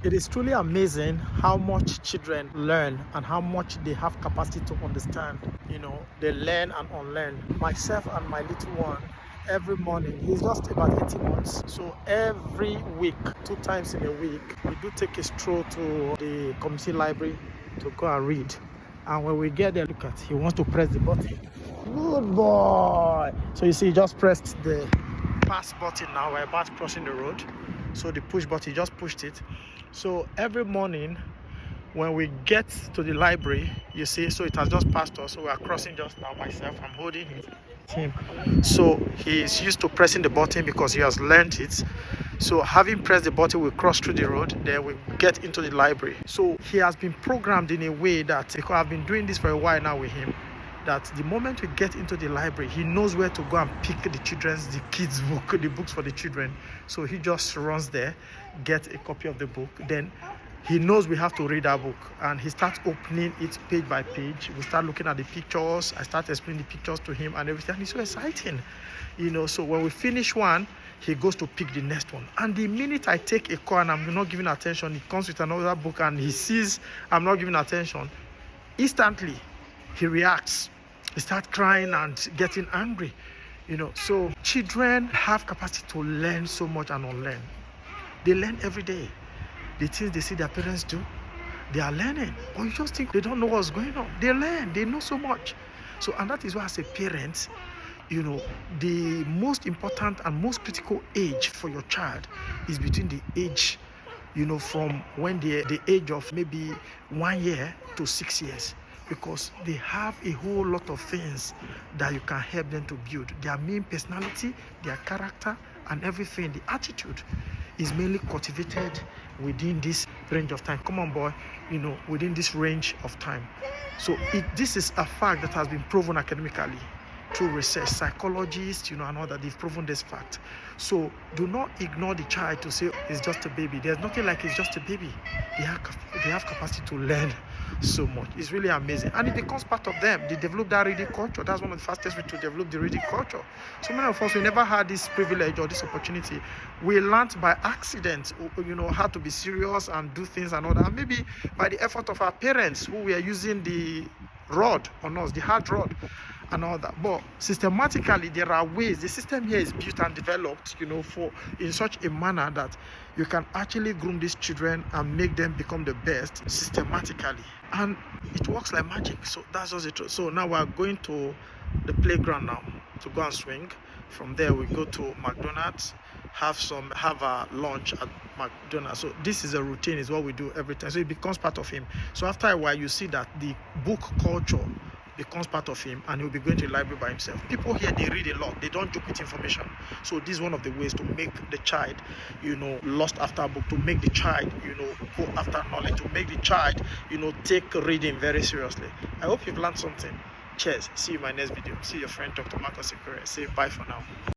It is truly amazing how much children learn and how much they have capacity to understand. They learn and unlearn. Myself and my little one, every morning, he's just about 18 months. So every week, 2 times in a week, we do take a stroll to the community library to go and read. And when we get there, look at, he wants to press the button. Good boy. So you see, he just pressed the pass button. Now we're about crossing the road. So the push button, he just pushed it. So every morning when we get to the library, you see, so it has just passed us. So we are crossing just now. Myself, I'm holding him. So he's used to pressing the button because he has learned it. So having pressed the button, we cross through the road, then we get into the library. So he has been programmed in a way that, because I've been doing this for a while now with him, that the moment we get into the library, he knows where to go and pick the kids' book, the books for the children. So he just runs there, gets a copy of the book, then he knows we have to read our book, and he starts opening it page by page. We start looking at the pictures. I start explaining the pictures to him and everything. And it's so exciting, So when we finish one, he goes to pick the next one. And the minute I take a call and I'm not giving attention, he comes with another book and he sees I'm not giving attention. Instantly, he reacts. He starts crying and getting angry. So children have capacity to learn so much and unlearn. They learn every day. The things they see their parents do, they are learning. Or you just think they don't know what's going on. They learn. They know so much. So, and that is why as a parent, the most important and most critical age for your child is between the age, from when the age of maybe 1 year to 6 years. Because they have a whole lot of things that you can help them to build. Their main personality, their character, and everything, the attitude is mainly cultivated within this range of time. Come on, boy, within this range of time. So this is a fact that has been proven academically through research. Psychologists, and all that, they've proven this fact. So do not ignore the child to say it's just a baby. There's nothing like it's just a baby. They have capacity to learn so much. It's really amazing, and it becomes part of them. They develop that reading culture. That's one of the fastest ways to develop the reading culture. So many of us, we never had this privilege or this opportunity. We learned by accident, how to be serious and do things and all that. And maybe by the effort of our parents who were using the rod on us, the hard rod and all that. But systematically, there are ways. The system here is built and developed, in such a manner that you can actually groom these children and make them become the best systematically. And it works like magic. So that's just it. So now we're going to the playground now to go and swing. From there, we go to McDonald's, have a lunch at McDonald's. So this is a routine, is what we do every time. So it becomes part of him. So after a while, you see that the book culture becomes part of him, and he'll be going to the library by himself. People here, they read a lot. They don't joke with information. So this is one of the ways to make the child, lost after a book, to make the child, go after knowledge, to make the child, take reading very seriously. I hope you've learned something. Cheers. See you in my next video. See your friend Dr. Marcus Ikure. Say bye for now.